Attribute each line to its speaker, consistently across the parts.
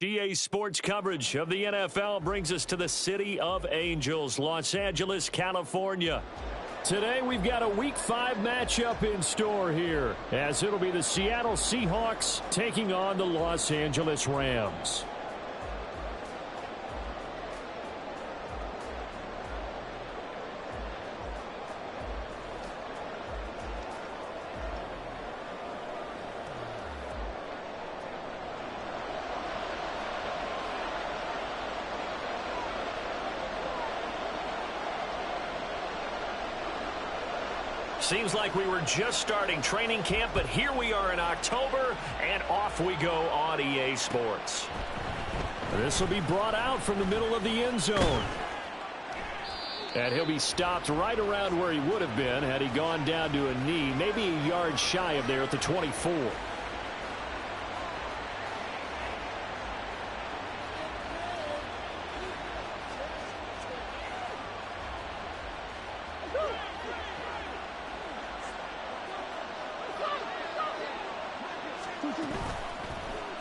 Speaker 1: GA Sports coverage of the NFL brings us to the City of Angels, Los Angeles, California. Today we've got a Week 5 matchup in store here, as it'll be the Seattle Seahawks taking on the Los Angeles Rams. Seems like we were just starting training camp, but here we are in October, and off we go on EA Sports. This will be brought out from the middle of the end zone. And he'll be stopped right around where he would have been had he gone down to a knee, maybe a yard shy of there at the 24.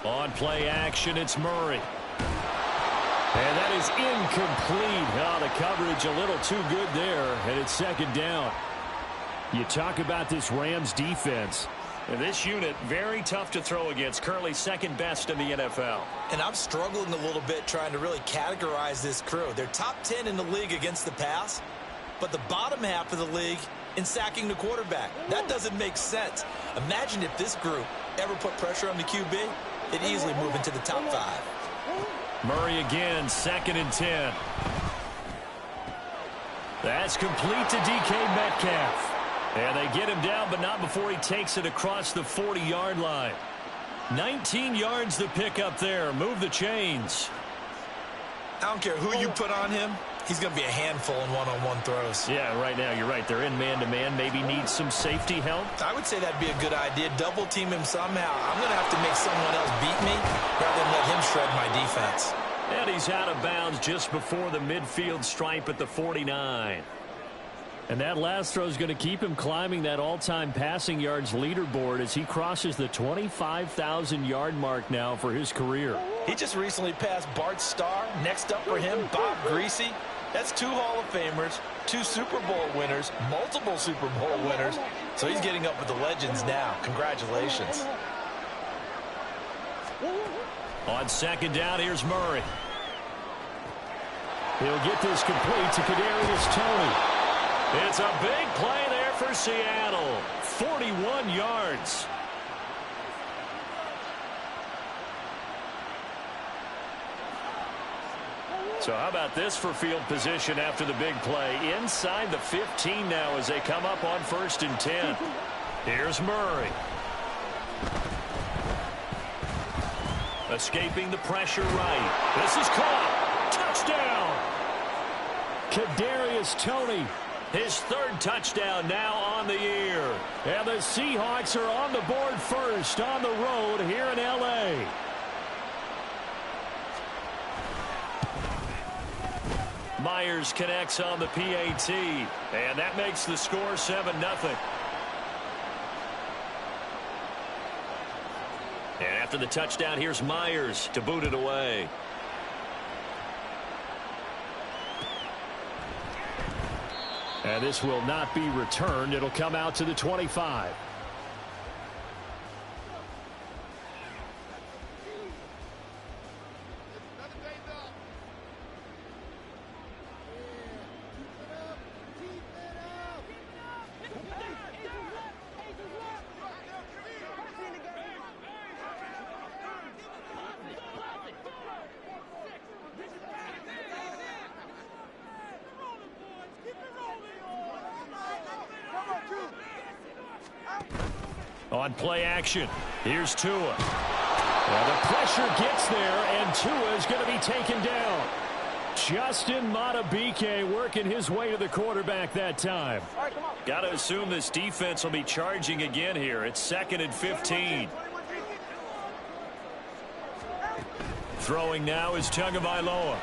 Speaker 1: On play action, it's Murray. And that is incomplete. Oh, the coverage a little too good there, and it's second down. You talk about this Rams defense. And this unit, very tough to throw against, currently second best in the NFL.
Speaker 2: And I'm struggling a little bit trying to really categorize this crew. They're top 10 in the league against the pass, but the bottom half of the league in sacking the quarterback. That doesn't make sense. Imagine if this group ever put pressure on the QB, they'd easily move into the top 5.
Speaker 1: Murray again, 2nd and 10. That's complete to DK Metcalf. And they get him down, but not before he takes it across the 40-yard line. 19 yards to pick up there. Move the chains.
Speaker 2: I don't care who you put on him. He's going to be a handful in one-on-one throws.
Speaker 1: Yeah, right now, you're right. They're in man-to-man. Maybe need some safety help.
Speaker 2: I would say that'd be a good idea. Double-team him somehow. I'm going to have to make someone else beat me rather than let him shred my defense.
Speaker 1: And he's out of bounds just before the midfield stripe at the 49. And that last throw is going to keep him climbing that all-time passing yards leaderboard as he crosses the 25,000-yard mark now for his career.
Speaker 2: He just recently passed Bart Starr. Next up for him, Bob Greasy. That's 2 Hall of Famers, 2 Super Bowl winners, multiple Super Bowl winners. So he's getting up with the legends now. Congratulations.
Speaker 1: On second down, here's Murray. He'll get this complete to Kadarius Toney. It's a big play there for Seattle. 41 yards. So how about this for field position after the big play? Inside the 15 now as they come up on 1st and 10. Here's Murray. Escaping the pressure right. This is caught. Touchdown. Kadarius Toney. His 3rd touchdown now on the year. And the Seahawks are on the board first on the road here in L.A. Myers connects on the PAT. And that makes the score 7-0. And after the touchdown, here's Myers to boot it away. And this will not be returned. It'll come out to the 25. On play action, here's Tua. Well, the pressure gets there, and Tua is going to be taken down. Justin Madubuike working his way to the quarterback that time. Got to assume this defense will be charging again here. It's 2nd and 15. Throwing now is Tagovailoa.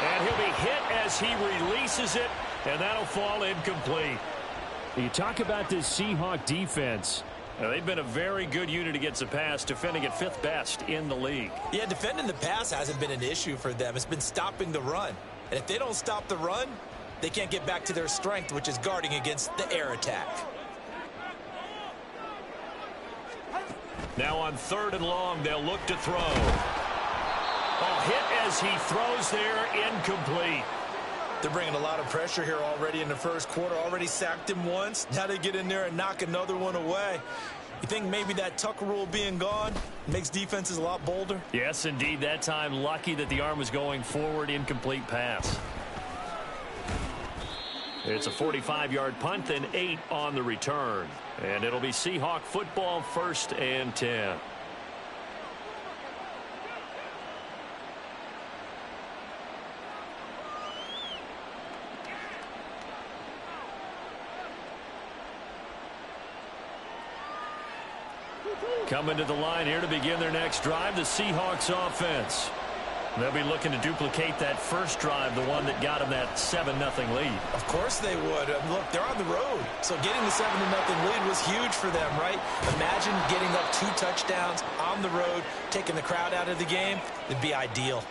Speaker 1: And he'll be hit as he releases it, and that'll fall incomplete. You talk about this Seahawk defense. They've been a very good unit against the pass, defending at 5th best in the league.
Speaker 2: Yeah, defending the pass hasn't been an issue for them. It's been stopping the run. And if they don't stop the run, they can't get back to their strength, which is guarding against the air attack.
Speaker 1: Now on 3rd and long, they'll look to throw. Oh, hit as he throws there, incomplete.
Speaker 2: They're bringing a lot of pressure here already in the first quarter. Already sacked him once. Now they get in there and knock another one away. You think maybe that Tucker rule being gone makes defenses a lot bolder?
Speaker 1: Yes, indeed. That time, lucky that the arm was going forward. Incomplete pass. It's a 45-yard punt, then 8 on the return. And it'll be Seahawk football, 1st and 10. Coming to the line here to begin their next drive, the Seahawks offense. They'll be looking to duplicate that first drive, the one that got them that 7-0 lead.
Speaker 2: Of course they would. Look, they're on the road. So getting the 7-0 lead was huge for them, right? Imagine getting up 2 touchdowns on the road, taking the crowd out of the game. It'd be ideal.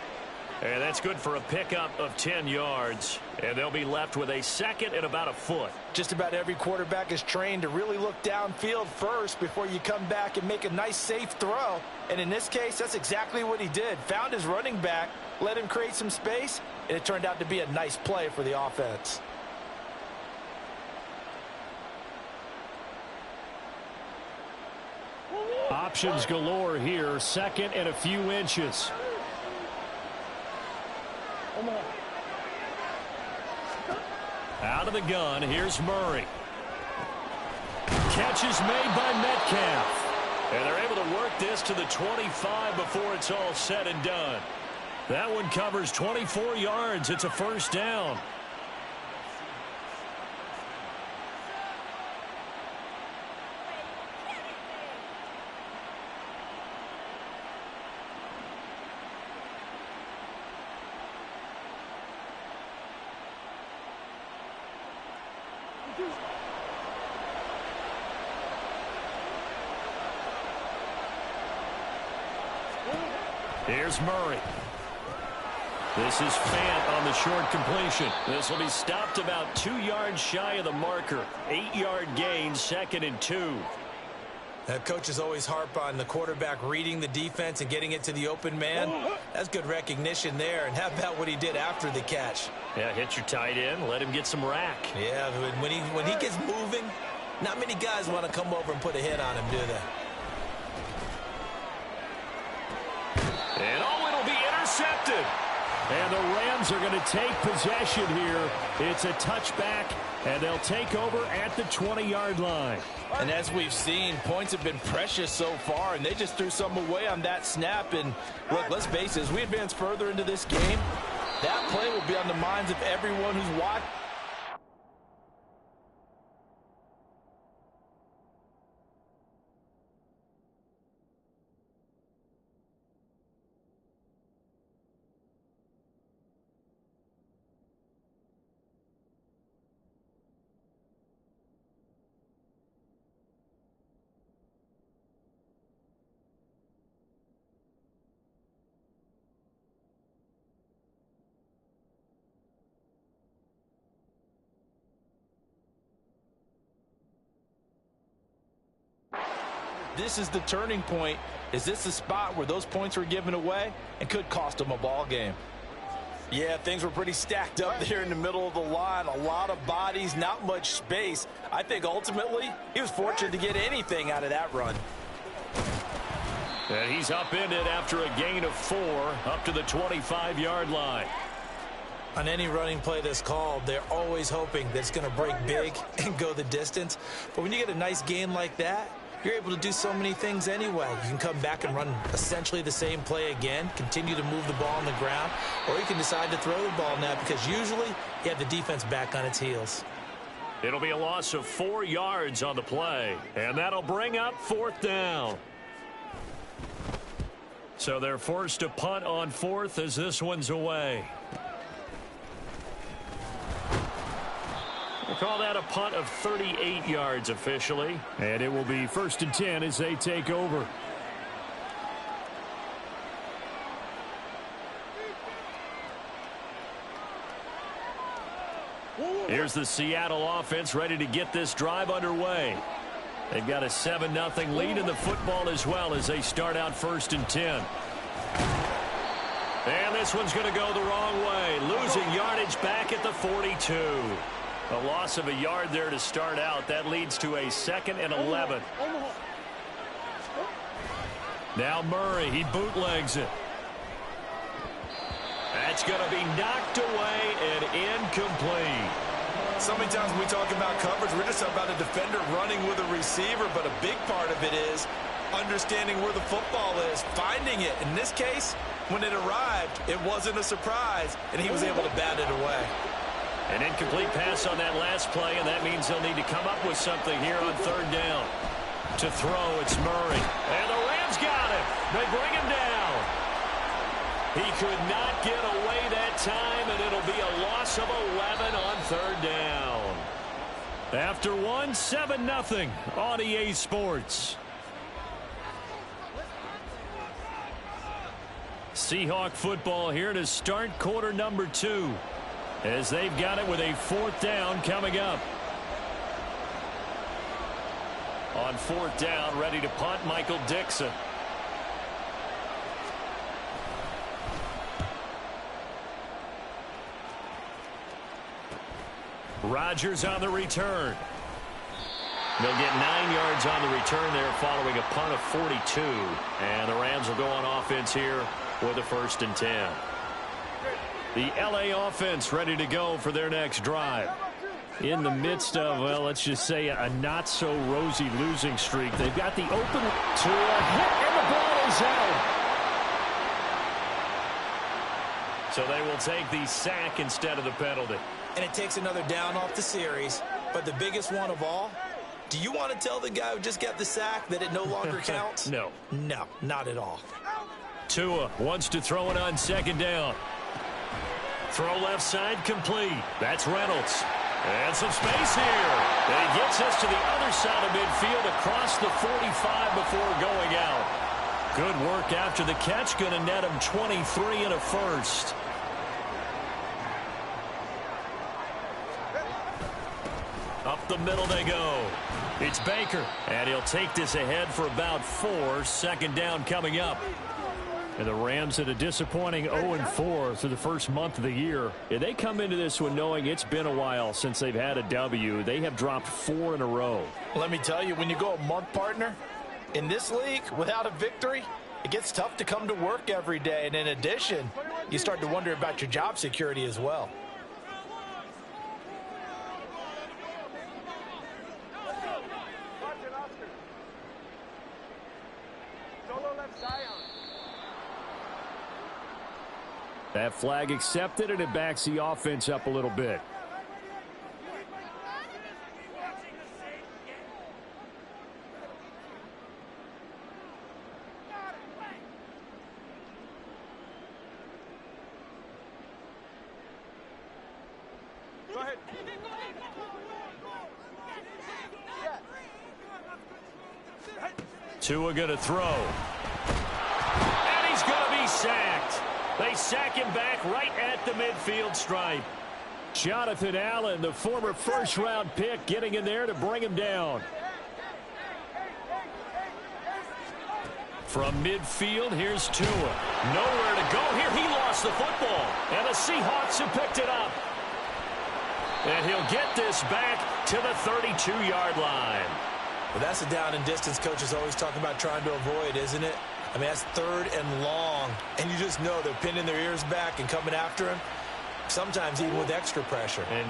Speaker 1: And that's good for a pickup of 10 yards. And they'll be left with a 2nd and about a foot.
Speaker 2: Just about every quarterback is trained to really look downfield first before you come back and make a nice, safe throw. And in this case, that's exactly what he did. Found his running back, let him create some space, and it turned out to be a nice play for the offense.
Speaker 1: Options galore here. 2nd and a few inches. Out of the gun, here's Murray. Catch is made by Metcalf. And they're able to work this to the 25 before it's all said and done. That one covers 24 yards. It's a 1st down. Here's Murray. This is Fant on the short completion. This will be stopped about 2 yards shy of the marker. 8-yard gain, 2nd and 2.
Speaker 2: Coaches always harp on the quarterback reading the defense and getting it to the open man. That's good recognition there. And how about what he did after the catch?
Speaker 1: Yeah, hit your tight end, let him get some rack.
Speaker 2: Yeah, when he gets moving, not many guys want to come over and put a hit on him, do they?
Speaker 1: And it'll be intercepted. And the Rams are going to take possession here. It's a touchback, and they'll take over at the 20-yard line.
Speaker 2: And as we've seen, points have been precious so far, and they just threw some away on that snap. And look, let's face it, as we advance further into this game, that play will be on the minds of everyone who's watching. This is the turning point. Is this the spot where those points were given away and could cost them a ball game? Yeah, things were pretty stacked up there in the middle of the line. A lot of bodies, not much space. I think ultimately he was fortunate to get anything out of that run.
Speaker 1: And he's upended after a gain of 4 up to the 25-yard line.
Speaker 2: On any running play that's called, they're always hoping that it's going to break big and go the distance. But when you get a nice gain like that, you're able to do so many things anyway. You can come back and run essentially the same play again, continue to move the ball on the ground, or you can decide to throw the ball now because usually you have the defense back on its heels.
Speaker 1: It'll be a loss of 4 yards on the play, and that'll bring up 4th down. So they're forced to punt on 4th as this one's away. We'll call that a punt of 38 yards officially. And it will be 1st and 10 as they take over. Here's the Seattle offense ready to get this drive underway. They've got a 7-0 lead in the football as well as they start out 1st and 10. And this one's going to go the wrong way. Losing yardage back at the 42. A loss of a yard there to start out. That leads to a 2nd and 11. Now Murray, he bootlegs it. That's going to be knocked away and incomplete.
Speaker 2: So many times when we talk about coverage, we're just about a defender running with a receiver, but a big part of it is understanding where the football is, finding it. In this case, when it arrived, it wasn't a surprise, and he was able to bat it away.
Speaker 1: An incomplete pass on that last play, and that means they'll need to come up with something here on 3rd down. To throw, it's Murray. And the Rams got him. They bring him down. He could not get away that time, and it'll be a loss of 11 on 3rd down. After one, 7-0 on EA Sports. Seahawk football here to start quarter number 2 as they've got it with a 4th down coming up. On 4th down, ready to punt, Michael Dixon. Rodgers on the return. They'll get 9 yards on the return there following a punt of 42. And the Rams will go on offense here with a 1st and 10. The LA offense ready to go for their next drive. In the midst of, well, let's just say a not-so-rosy losing streak. They've got the open to a hit, and the ball is out. So they will take the sack instead of the penalty.
Speaker 2: And it takes another down off the series. But the biggest one of all, do you want to tell the guy who just got the sack that it no longer counts?
Speaker 1: No.
Speaker 2: No, not at all.
Speaker 1: Tua wants to throw it on 2nd down. Throw left side complete. That's Reynolds. And some space here. And he gets us to the other side of midfield across the 45 before going out. Good work after the catch. Going to net him 23 and a 1st. Up the middle they go. It's Baker. And he'll take this ahead for about 4. 2nd down coming up. And the Rams had a disappointing 0-4 through the first month of the year. And they come into this one knowing it's been a while since they've had a W. They have dropped 4 in a row.
Speaker 3: Let me tell you, when you go a month, partner, in this league, without a victory, it gets tough to come to work every day. And in addition, you start to wonder about your job security as well.
Speaker 1: That flag accepted, and it backs the offense up a little bit.
Speaker 4: Go ahead.
Speaker 1: Tua going to throw. And he's going to be sacked. They sack him back right at the midfield stripe. Jonathan Allen, the former first-round pick, getting in there to bring him down. From midfield, here's Tua. Nowhere to go here. He lost the football. And the Seahawks have picked it up. And he'll get this back to the 32-yard line.
Speaker 2: Well, that's a down and distance coaches always talk about trying to avoid, isn't it? I mean, that's 3rd and long. And you just know they're pinning their ears back and coming after him, sometimes even with extra pressure.
Speaker 1: And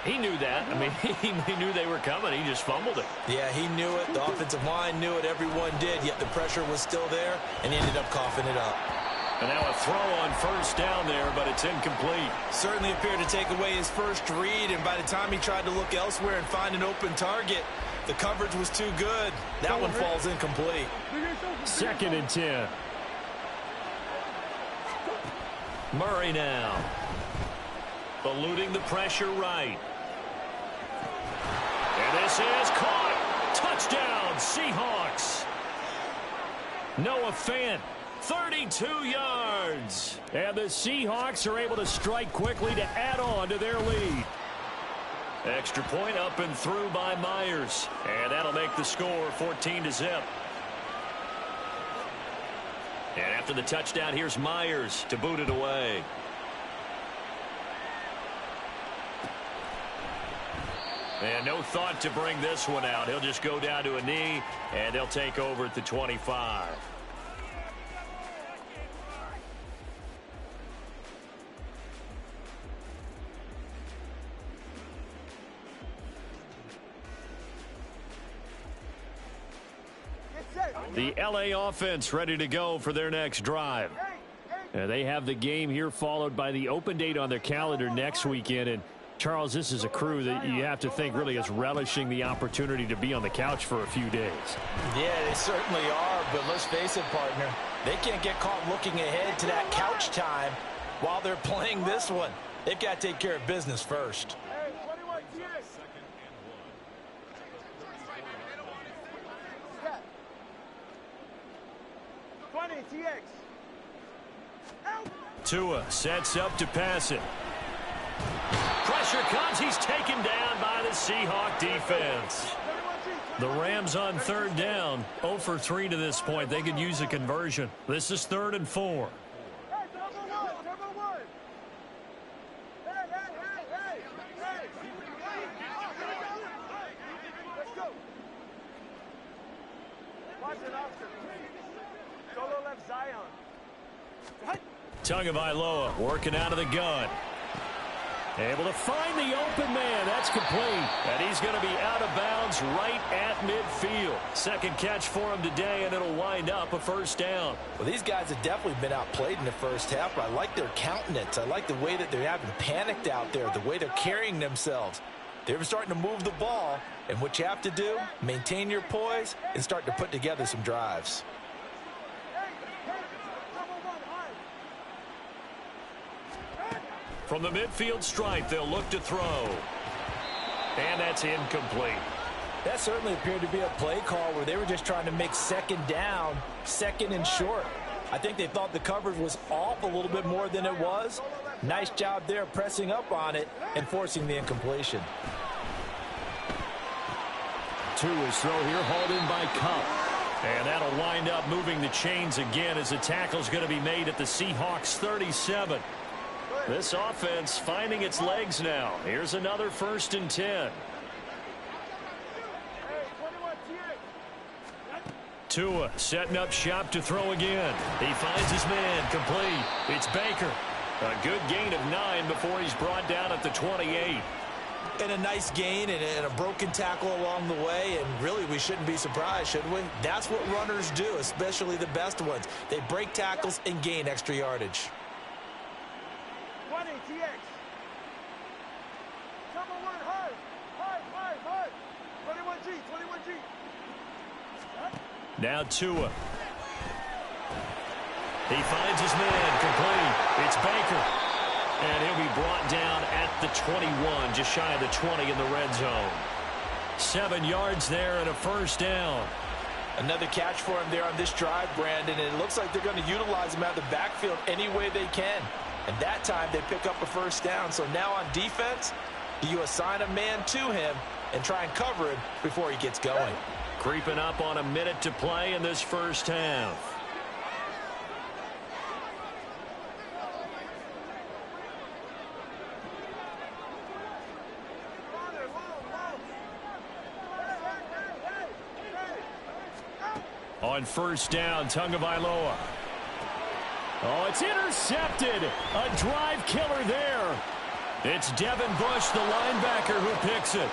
Speaker 1: he knew that. I mean, he knew they were coming. He just fumbled it.
Speaker 2: Yeah, he knew it. The offensive line knew it. Everyone did. Yet the pressure was still there, and he ended up coughing it up.
Speaker 1: And now a throw on 1st down there, but it's incomplete.
Speaker 2: Certainly appeared to take away his first read, and by the time he tried to look elsewhere and find an open target, the coverage was too good. That one falls incomplete.
Speaker 1: 2nd and 10. Murray now. Eluding the pressure right. And this is caught. Touchdown, Seahawks. Noah Fant, 32 yards. And the Seahawks are able to strike quickly to add on to their lead. Extra point up and through by Myers. And that'll make the score 14-0. And after the touchdown, here's Myers to boot it away. And no thought to bring this one out. He'll just go down to a knee, and they'll take over at the 25. The LA offense ready to go for their next drive. They have the game here followed by the open date on their calendar next weekend. And Charles, this is a crew that you have to think really is relishing the opportunity to be on the couch for a few days.
Speaker 3: Yeah, they certainly are, but let's face it, partner. They can't get caught looking ahead to that couch time while they're playing this one. They've got to take care of business first.
Speaker 4: Hey, 21 TX. Step. 20 TX. Out.
Speaker 1: Tua sets up to pass it. Pressure comes. He's taken down by the Seahawk defense. The Rams on third down, 0 for 3 to this point. They could use a conversion. This is 3rd and 4.
Speaker 4: Hey, number one. Hey. Let's go. Watch it, Oscar. Solo left Zion.
Speaker 1: Tagovailoa working out of the gun. Able to find the open man. That's complete. And he's going to be out of bounds right at midfield. Second catch for him today, and it'll wind up a first down.
Speaker 3: Well, these guys have definitely been outplayed in the first half, but I like their countenance. I like the way that they haven't panicked out there, the way they're carrying themselves. They're starting to move the ball, and what you have to do, maintain your poise and start to put together some drives.
Speaker 1: From the midfield stripe, they'll look to throw. And that's incomplete.
Speaker 3: That certainly appeared to be a play call where they were just trying to make second down, second and short. I think they thought the coverage was off a little bit more than it was. Nice job there pressing up on it and forcing the incompletion.
Speaker 1: Tua's throw here hauled in by Cup. And that'll wind up moving the chains again as the tackle's going to be made at the Seahawks 37. This offense finding its legs now. Here's another 1st and 10. Tua setting up shop to throw again. He finds his man complete. It's Baker. A good gain of 9 before he's brought down at the 28.
Speaker 2: And a nice gain and a broken tackle along the way, and really we shouldn't be surprised, should we? That's what runners do, especially the best ones. They break tackles and gain extra yardage.
Speaker 4: 20 TX. Number one, hard. 21G.
Speaker 1: Now Tua. He finds his man complete. It's Baker. And he'll be brought down at the 21, just shy of the 20 in the red zone. 7 yards there and a first down.
Speaker 3: Another catch for him there on this drive, Brandon, and it looks like they're going to utilize him out of the backfield any way they can. And that time they pick up a first down. So now on defense, you assign a man to him and try and cover him before he gets going.
Speaker 1: Creeping up on a minute to play in this first half. On first down, Tagovailoa. Oh, it's intercepted. A drive killer there. It's Devin Bush, the linebacker, who picks it.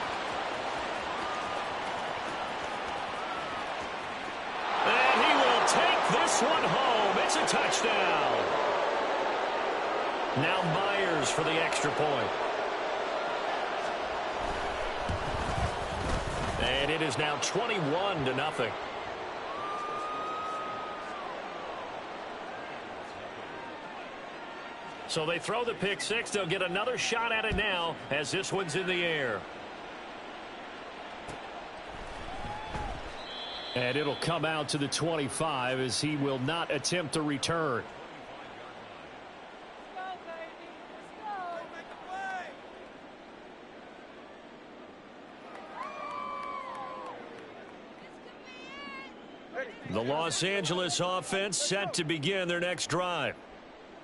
Speaker 1: And he will take this one home. It's a touchdown. Now Myers for the extra point. And it is now 21-0. So they throw the pick six. They'll get another shot at it now as this one's in the air. And it'll come out to the 25 as he will not attempt to return. The Los Angeles offense set to begin their next drive.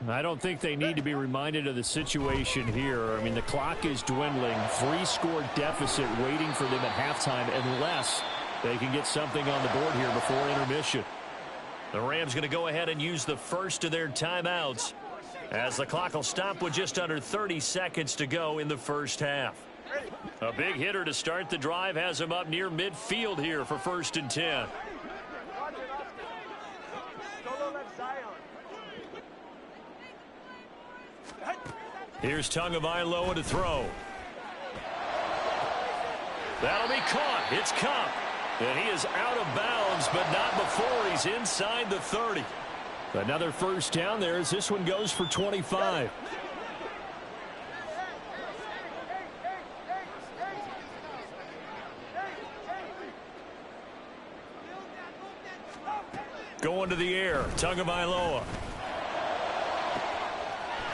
Speaker 1: I don't think they need to be reminded of the situation here. I mean, the clock is dwindling. 3-score deficit waiting for them at halftime unless they can get something on the board here before intermission. The Rams going to go ahead and use the first of their timeouts as the clock will stop with just under 30 seconds to go in the first half. A big hitter to start the drive has him up near midfield here for 1st and 10. Here's Tagovailoa to throw. That'll be caught. It's Cup. And he is out of bounds, but not before he's inside the 30. Another first down there as this one goes for 25. Going to the air, Tagovailoa.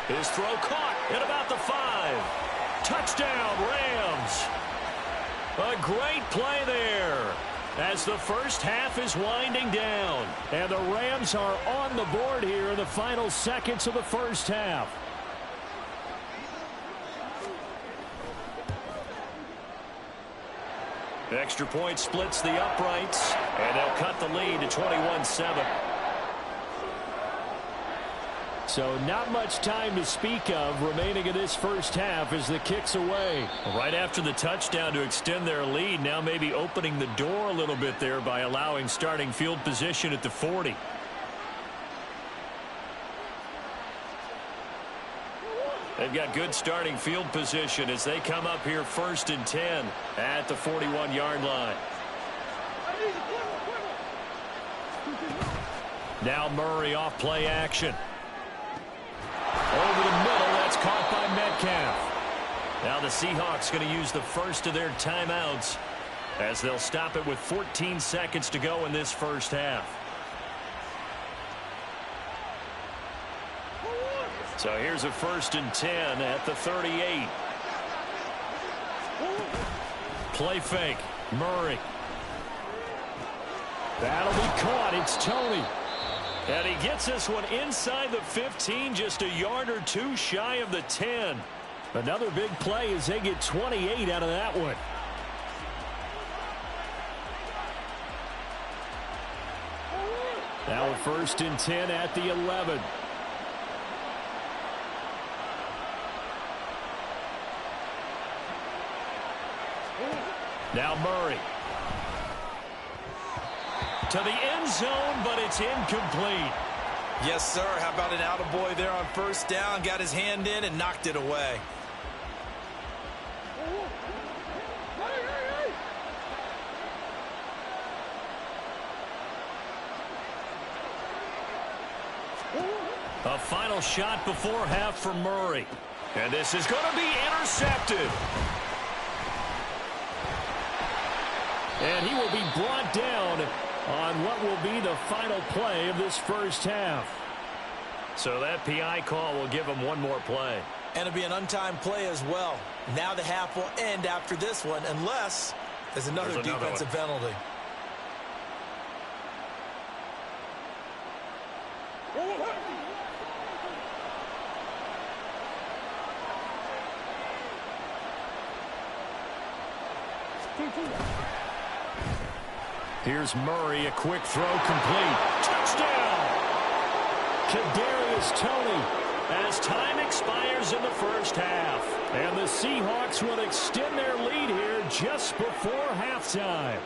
Speaker 1: His throw caught at about the 5. Touchdown, Rams. A great play there as the first half is winding down. And the Rams are on the board here in the final seconds of the first half. Extra point splits the uprights, and they'll cut the lead to 21-7. So not much time to speak of remaining in this first half as the kick's away. Right after the touchdown to extend their lead, now maybe opening the door a little bit there by allowing starting field position at the 40. They've got good starting field position as they come up here 1st and 10 at the 41-yard line. Now Murray off play action. Over the middle, that's caught by Metcalf. Now the Seahawks going to use the first of their timeouts as they'll stop it with 14 seconds to go in this first half. So here's a 1st and 10 at the 38. Play fake. Murray. That'll be caught. It's Tony. And he gets this one inside the 15, just a yard or two shy of the 10. Another big play as they get 28 out of that one. Now a 1st and 10 at the 11. Now Murray. To the end zone, but it's incomplete.
Speaker 2: Yes, sir. How about an attaboy there on 1st down? Got his hand in and knocked it away.
Speaker 1: A final shot before half for Murray. And this is going to be intercepted. And he will be brought down on what will be the final play of this first half. So that PI call will give him one more play.
Speaker 2: And it'll be an untimed play as well. Now the half will end after this one unless there's another defensive penalty.
Speaker 1: Here's Murray, a quick throw complete. Touchdown! Kadarius Toney as time expires in the first half. And the Seahawks will extend their lead here just before halftime.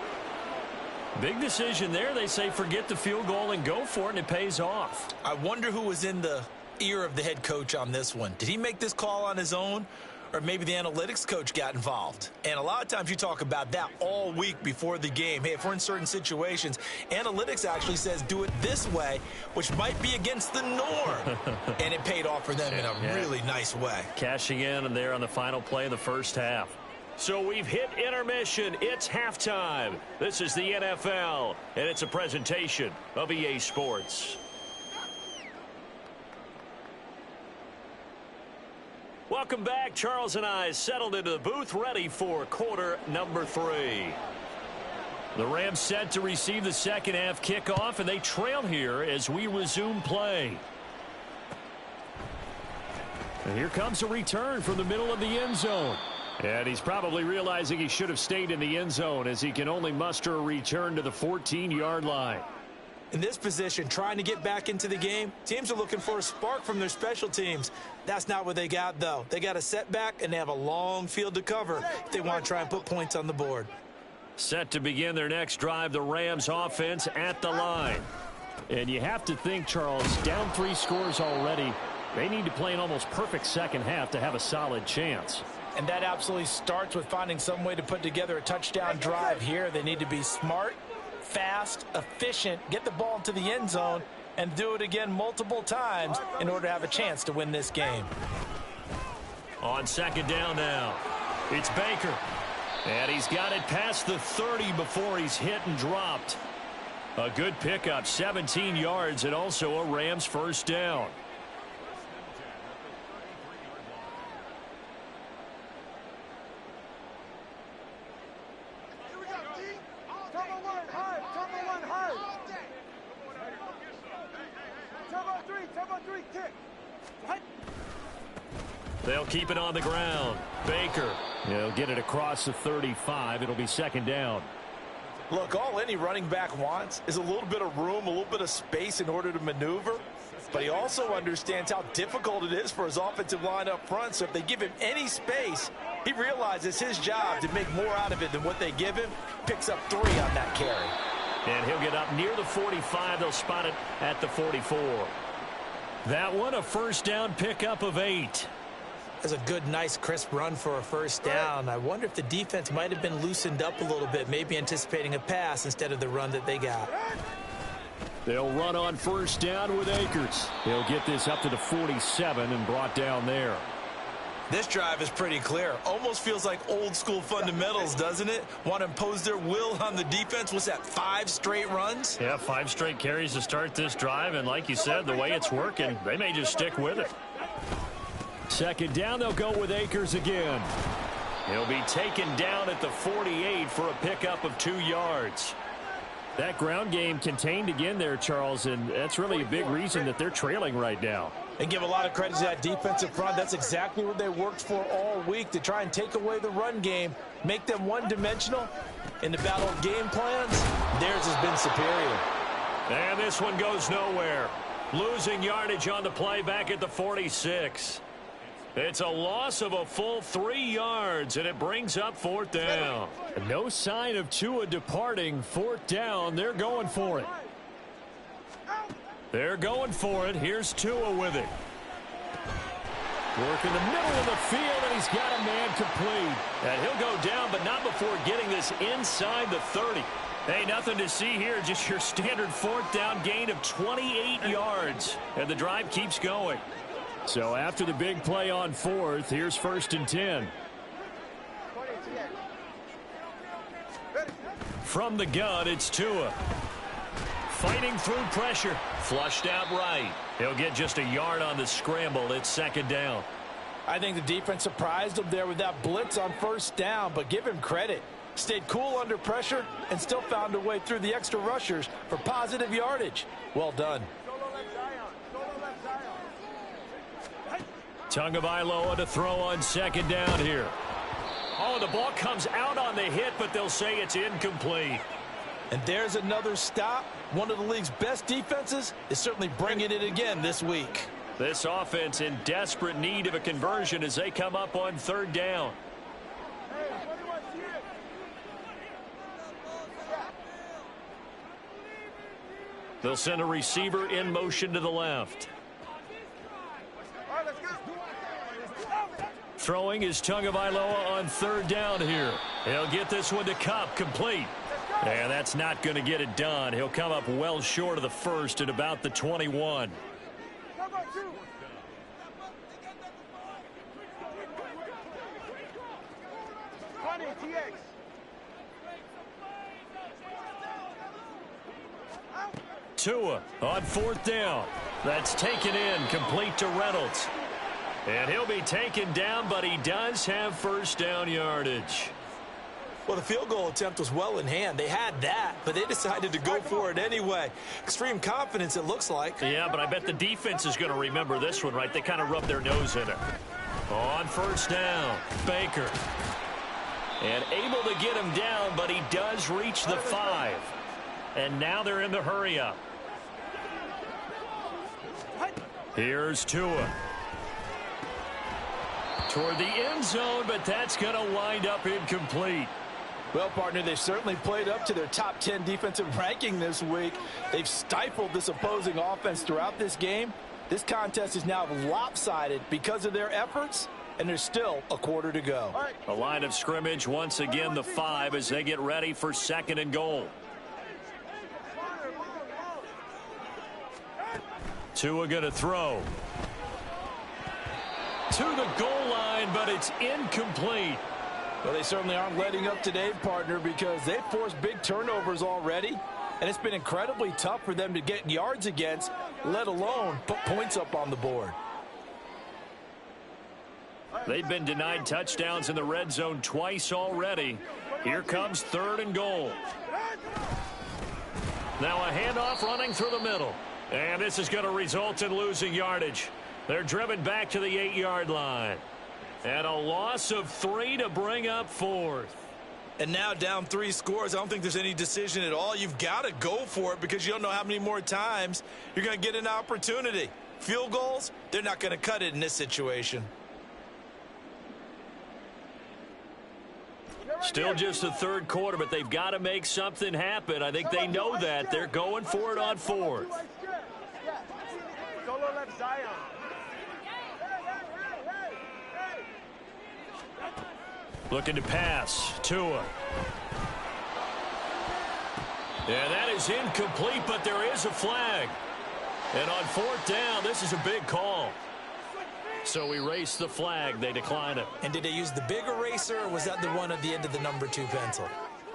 Speaker 1: Big decision there. They say forget the field goal and go for it, and it pays off.
Speaker 2: I wonder who was in the ear of the head coach on this one. Did he make this call on his own? Or maybe the analytics coach got involved. And a lot of times you talk about that all week before the game. Hey, if we're in certain situations, analytics actually says do it this way, which might be against the norm. And it paid off for them in a really nice way.
Speaker 1: Cashing in and there on the final play of the first half. So we've hit intermission. It's halftime. This is the NFL, and it's a presentation of EA Sports. Welcome back. Charles and I settled into the booth, ready for quarter number 3. The Rams set to receive the second half kickoff, and they trail here as we resume play. And here comes a return from the middle of the end zone. And he's probably realizing he should have stayed in the end zone as he can only muster a return to the 14-yard line.
Speaker 2: In this position, trying to get back into the game, teams are looking for a spark from their special teams. That's not what they got, though. They got a setback, and they have a long field to cover if they want to try and put points on the board.
Speaker 1: Set to begin their next drive, the Rams offense at the line. And you have to think, Charles, down 3 scores already. They need to play an almost perfect second half to have a solid chance.
Speaker 3: And that absolutely starts with finding some way to put together a touchdown drive here. They need to be smart, fast, efficient, get the ball into the end zone, and do it again multiple times in order to have a chance to win this game.
Speaker 1: On second down now, it's Baker. And he's got it past the 30 before he's hit and dropped. A good pickup, 17 yards, and also a Rams first down. They'll keep it on the ground. Baker, he'll get it across the 35. It'll be second down.
Speaker 3: Look, all any running back wants is a little bit of room, a little bit of space in order to maneuver. But he also understands how difficult it is for his offensive line up front. So if they give him any space, he realizes his job to make more out of it than what they give him. Picks up 3 on that carry.
Speaker 1: And he'll get up near the 45. They'll spot it at the 44. That one, a first down pickup of 8.
Speaker 2: That's a good, nice, crisp run for a first down. I wonder if the defense might have been loosened up a little bit, maybe anticipating a pass instead of the run that they got.
Speaker 1: They'll run on first down with Akers. He'll get this up to the 47 and brought down there.
Speaker 2: This drive is pretty clear. Almost feels like old school fundamentals, doesn't it? Want to impose their will on the defense. What's that, 5 straight runs?
Speaker 1: Yeah, 5 straight carries to start this drive. And like you said, the way it's working, they may just stick with it. Second down, they'll go with Akers again. He'll be taken down at the 48 for a pickup of 2 yards. That ground game contained again there, Charles, and that's really a big reason that they're trailing right now.
Speaker 3: And give a lot of credit to that defensive front. That's exactly what they worked for all week, to try and take away the run game, make them one-dimensional. In the battle of game plans, theirs has been superior.
Speaker 1: And this one goes nowhere. Losing yardage on the play back at the 46. It's a loss of a full 3 yards, and it brings up 4th down. No sign of Tua departing. 4th down. They're going for it. They're going for it. Here's Tua with it. Work in the middle of the field, and he's got a man complete. And he'll go down, but not before getting this inside the 30. Hey, nothing to see here. Just your standard 4th down gain of 28 yards. And the drive keeps going. So after the big play on 4th, here's 1st and 10. From the gun, it's Tua. Fighting through pressure. Flushed out right. He'll get just a yard on the scramble. It's 2nd down.
Speaker 3: I think the defense surprised him there with that blitz on 1st down, but give him credit. Stayed cool under pressure and still found a way through the extra rushers for positive yardage. Well done.
Speaker 1: Tagovailoa to throw on 2nd down here. Oh, the ball comes out on the hit, but they'll say it's incomplete.
Speaker 3: And there's another stop. One of the league's best defenses is certainly bringing it again this week.
Speaker 1: This offense in desperate need of a conversion as they come up on 3rd down. They'll send a receiver in motion to the left. Throwing is Tagovailoa on 3rd down here. He'll get this one to Kupp, complete. And that's not going to get it done. He'll come up well short of the 1st at about the 21.
Speaker 4: ATX.
Speaker 1: Tua on fourth down. That's taken in, complete to Reynolds. And he'll be taken down, but he does have first down yardage.
Speaker 2: Well, the field goal attempt was well in hand. They had that, but they decided to go for it anyway. Extreme confidence, it looks like.
Speaker 1: Yeah, but I bet the defense is going to remember this one, right? They kind of rubbed their nose in it. On first down, Baker. And able to get him down, but he does reach the 5. And now they're in the hurry-up. Here's Tua. Toward the end zone, but that's going to wind up incomplete.
Speaker 3: Well, partner, they've certainly played up to their top 10 defensive ranking this week. They've stifled this opposing offense throughout this game. This contest is now lopsided because of their efforts, and there's still a quarter to go.
Speaker 1: A line of scrimmage, once again the 5 as they get ready for second and goal. Tua going to throw. To the goal line, but it's incomplete.
Speaker 3: Well, they certainly aren't letting up today, partner, because they've forced big turnovers already, and it's been incredibly tough for them to get yards against, let alone put points up on the board.
Speaker 1: They've been denied touchdowns in the red zone twice already. Here comes third and goal. Now a handoff running through the middle. And this is going to result in losing yardage. They're driven back to the 8-yard line. And a loss of 3 to bring up fourth.
Speaker 2: And now down 3 scores. I don't think there's any decision at all. You've got to go for it because you don't know how many more times you're going to get an opportunity. Field goals, they're not going to cut it in this situation.
Speaker 1: Still just the third quarter, but they've got to make something happen. I think they know that. They're going for it on fourth.
Speaker 4: Solo left Zion.
Speaker 1: Looking to pass. Tua. And that is incomplete, but there is a flag. And on fourth down, this is a big call. So erase the flag. They decline it.
Speaker 2: And did they use the big eraser, or was that the one at the end of the number 2 pencil?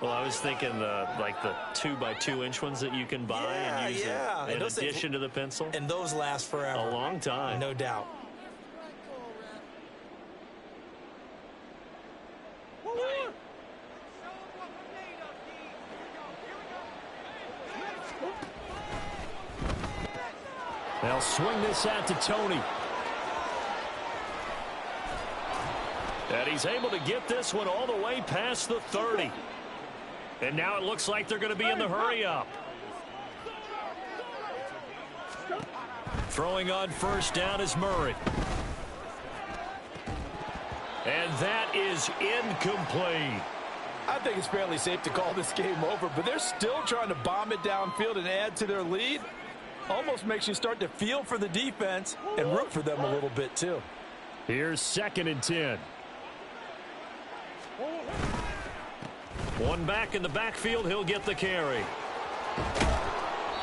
Speaker 1: Well, I was thinking like the 2x2-inch ones that you can buy and use in addition to the pencil.
Speaker 2: And those last forever.
Speaker 1: A long time.
Speaker 2: No doubt.
Speaker 1: They'll swing this out to Tony. And he's able to get this one all the way past the 30. And now it looks like they're going to be in the hurry-up. Throwing on first down is Murray. And that is incomplete.
Speaker 3: I think it's fairly safe to call this game over, but they're still trying to bomb it downfield and add to their lead. Almost makes you start to feel for the defense and root for them a little bit, too.
Speaker 1: Here's second and 10. One back in the backfield, he'll get the carry.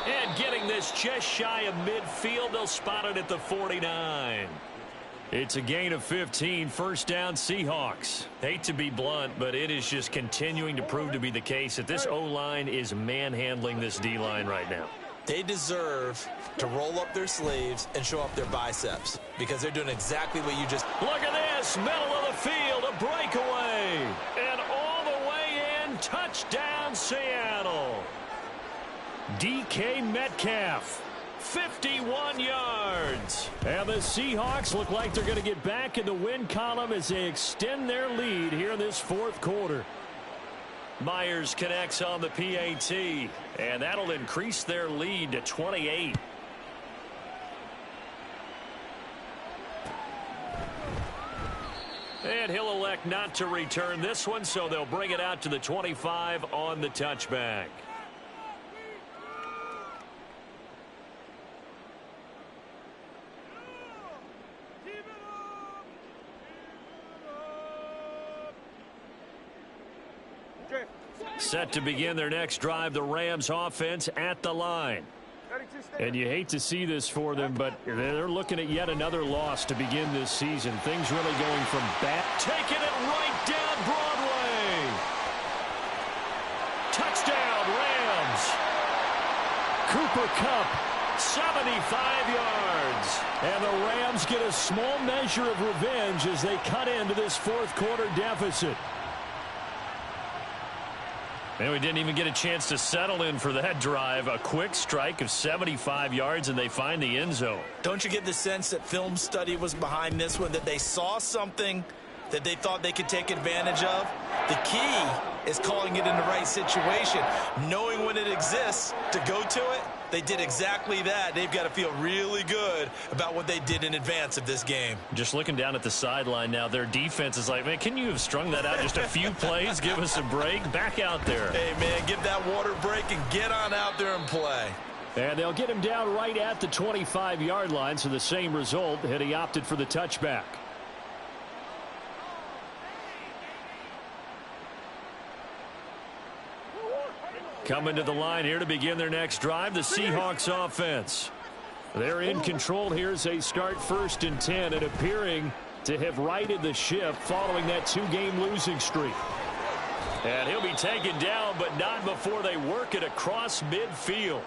Speaker 1: And getting this just shy of midfield, they'll spot it at the 49. It's a gain of 15, first down Seahawks. Hate to be blunt, but it is just continuing to prove to be the case that this O-line is manhandling this D-line right now.
Speaker 2: They deserve to roll up their sleeves and show up their biceps because they're doing exactly what you just...
Speaker 1: Look at this, middle of the field, a breakaway. And all the way in, touchdown Seattle. DK Metcalf, 51 yards. And the Seahawks look like they're going to get back in the win column as they extend their lead here in this fourth quarter. Myers connects on the PAT, and that'll increase their lead to 28. And he'll elect not to return this one, so they'll bring it out to the 25 on the touchback. Set to begin their next drive, the Rams offense at the line. And you hate to see this for them, but they're looking at yet another loss to begin this season. Things really going from bad. Taking it right down Broadway. Cooper Kupp, 75 yards. And the Rams get a small measure of revenge as they cut into this fourth quarter deficit. And we didn't even get a chance to settle in for that drive. A quick strike of 75 yards, and they find the end zone.
Speaker 2: Don't you get the sense that film study was behind this one, that they saw something that they thought they could take advantage of? The key is calling it in the right situation, knowing when it exists to go to it. They did exactly that. They've got to feel really good about what they did in advance of this game.
Speaker 1: Just looking down at the sideline now, their defense is like, man, can you have strung that out just a few plays? Give us a break. Back out there.
Speaker 2: Hey, man, give that water break and get on out there and play.
Speaker 1: And they'll get him down right at the 25-yard line, so the same result had he opted for the touchback. Coming to the line here to begin their next drive, the Seahawks offense. They're in control here as they start 1st and 10 and appearing to have righted the ship following that 2-game losing streak. And he'll be taken down, but not before they work it across midfield.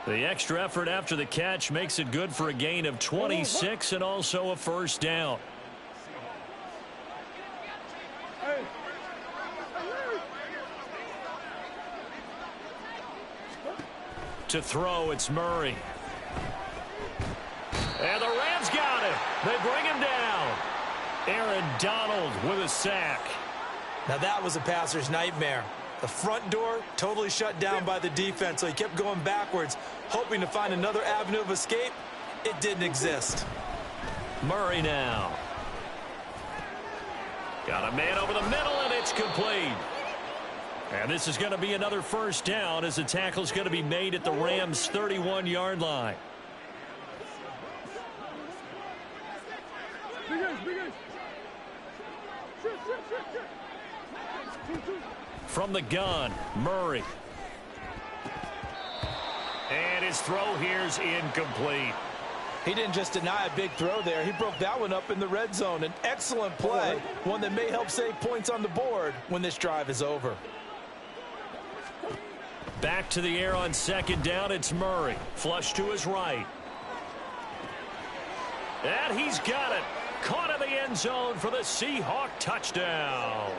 Speaker 1: The extra effort after the catch makes it good for a gain of 26 and also a first down. To throw, it's Murray. And the Rams got him. They bring him down. Aaron Donald with a sack.
Speaker 2: Now that was a passer's nightmare. The front door totally shut down by the defense, so he kept going backwards, hoping to find another avenue of escape. It didn't exist.
Speaker 1: Murray now. Got a man over the middle, and it's complete. And this is going to be another first down as the tackle is going to be made at the Rams' 31-yard line. From the gun, Murray. And his throw here's incomplete.
Speaker 3: He didn't just deny a big throw there. He broke that one up in the red zone. An excellent play, one that may help save points on the board when this drive is over.
Speaker 1: Back to the air on 2nd down, it's Murray. Flush to his right. And he's got it. Caught in the end zone for the Seahawk touchdown.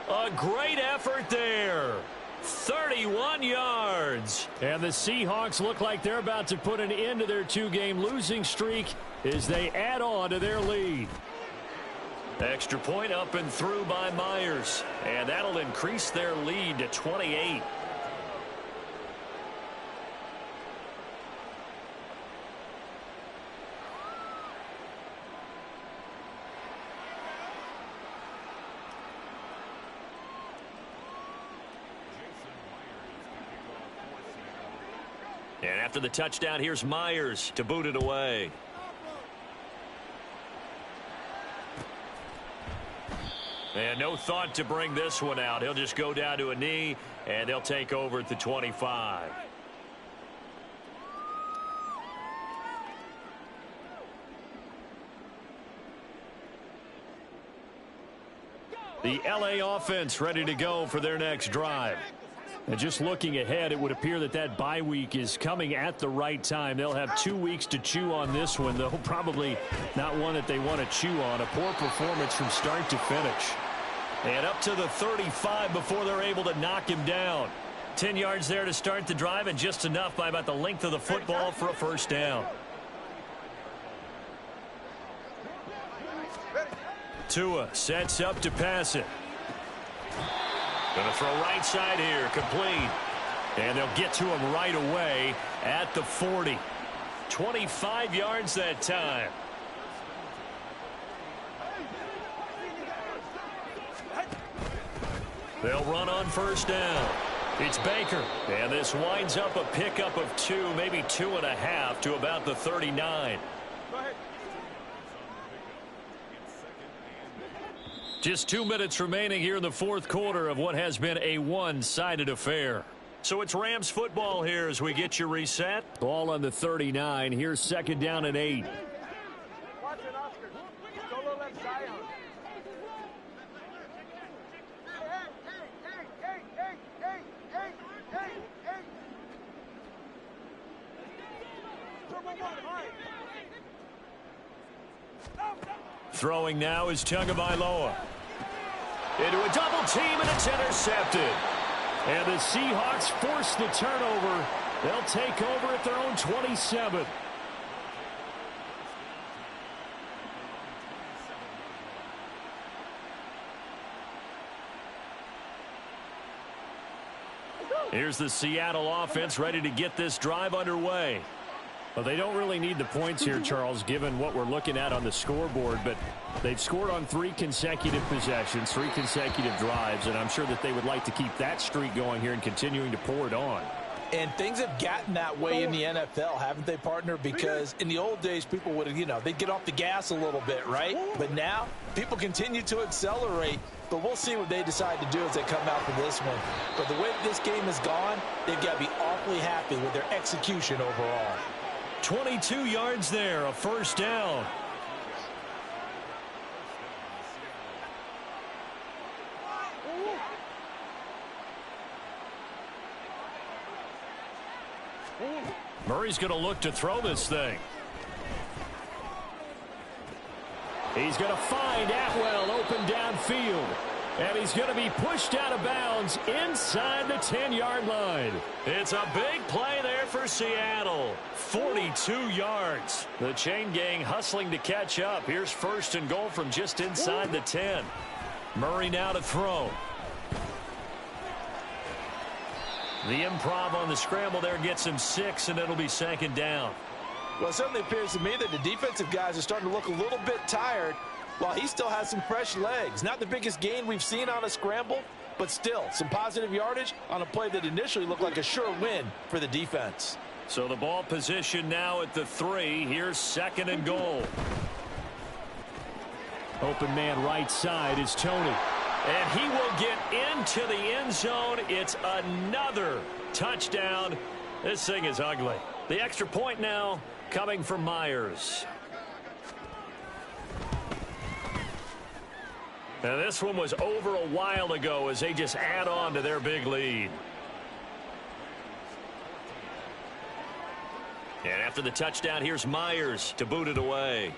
Speaker 1: A great effort there. 31 yards. And the Seahawks look like they're about to put an end to their 2-game losing streak as they add on to their lead. Extra point up and through by Myers. And that'll increase their lead to 28. And after the touchdown, here's Myers to boot it away. And no thought to bring this one out. He'll just go down to a knee, and they'll take over at the 25. The LA offense ready to go for their next drive. And just looking ahead, it would appear that that bye week is coming at the right time. They'll have 2 weeks to chew on this one, though probably not one that they want to chew on. A poor performance from start to finish. And up to the 35 before they're able to knock him down. 10 yards there to start the drive, and just enough by about the length of the football for a first down. Tua sets up to pass it. Going to throw right side here, complete. And they'll get to him right away at the 40. 25 yards that time. They'll run on first down. It's Baker. And this winds up a pickup of 2, maybe 2.5 to about the 39. Just 2 minutes remaining here in the fourth quarter of what has been a one-sided affair. So it's Rams football here as we get you reset. Ball on the 39. Here's 2nd down and 8.
Speaker 4: Watch it, Oscar. Solo left Zion. Hey.
Speaker 1: Throwing now is Tagovailoa. Into a double team, and it's intercepted. And the Seahawks force the turnover. They'll take over at their own 27. Here's the Seattle offense ready to get this drive underway. Well, they don't really need the points here, Charles, given what we're looking at on the scoreboard, but they've scored on 3 consecutive possessions, 3 consecutive drives, and I'm sure that they would like to keep that streak going here and continuing to pour it on.
Speaker 3: And things have gotten that way in the NFL, haven't they, partner? Because in the old days, people would have, they'd get off the gas a little bit, right? But now, people continue to accelerate. But we'll see what they decide to do as they come out for this one. But the way that this game has gone, they've got to be awfully happy with their execution overall.
Speaker 1: 22 yards there, a first down. Murray's going to look to throw this thing. He's going to find Atwell open downfield. And he's going to be pushed out of bounds inside the 10-yard line. It's a big play there for Seattle. 42 yards. The chain gang hustling to catch up. Here's first and goal from just inside the 10. Murray now to throw. The improv on the scramble there gets him 6, and it'll be second down.
Speaker 3: Well, it certainly appears to me that the defensive guys are starting to look a little bit tired while he still has some fresh legs. Not the biggest gain we've seen on a scramble, but still some positive yardage on a play that initially looked like a sure win for the defense.
Speaker 1: So the ball position now at the 3. Here's second and goal. Open man right side is Tony. And he will get into the end zone. It's another touchdown. This thing is ugly. The extra point now coming from Myers. Now this one was over a while ago as they just add on to their big lead. And after the touchdown, here's Myers to boot it away.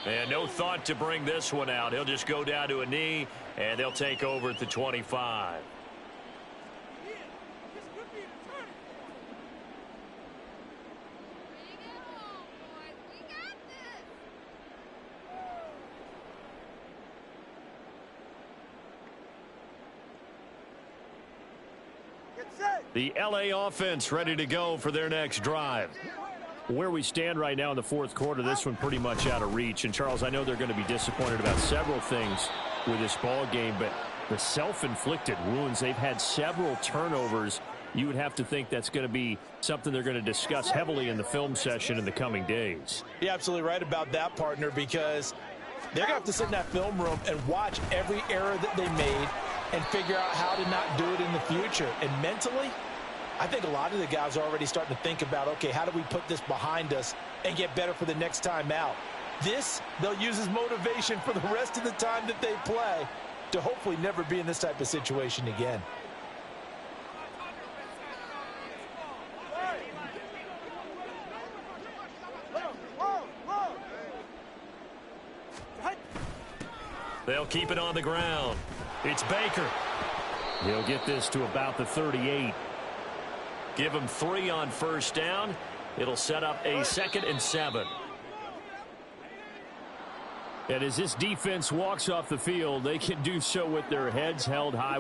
Speaker 1: And no thought to bring this one out. He'll just go down to a knee, and they'll take over at the 25. The LA offense ready to go for their next drive. Where we stand right now in the fourth quarter, this one pretty much out of reach. And, Charles, I know they're going to be disappointed about several things with this ball game, but the self-inflicted wounds, they've had several turnovers. You would have to think that's going to be something they're going to discuss heavily in the film session in the coming days.
Speaker 3: You're absolutely right about that, partner, because they're going to have to sit in that film room and watch every error that they made and figure out how to not do it in the future. And mentally, I think a lot of the guys are already starting to think about, okay, how do we put this behind us and get better for the next time out? This, they'll use as motivation for the rest of the time that they play to hopefully never be in this type of situation again.
Speaker 1: They'll keep it on the ground. It's Baker. He'll get this to about the 38. Give him 3 on first down. It'll set up a 2nd and 7. And as this defense walks off the field, they can do so with their heads held high.